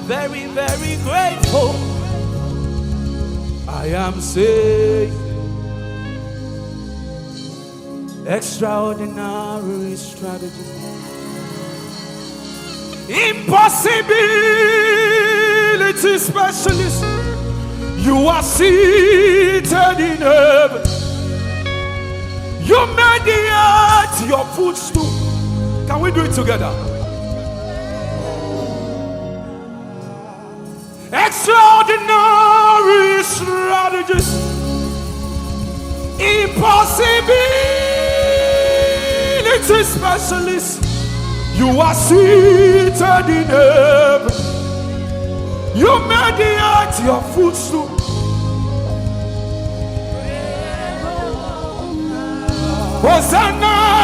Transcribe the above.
very, very grateful. I am saved. Extraordinary strategy. Impossibility specialist. You are seated in heaven. You made the earth your footstool. Can we do it together? Extraordinary strategies. Impossibility specialist. You are seated in heaven. You made the earth your footstool. Hosanna.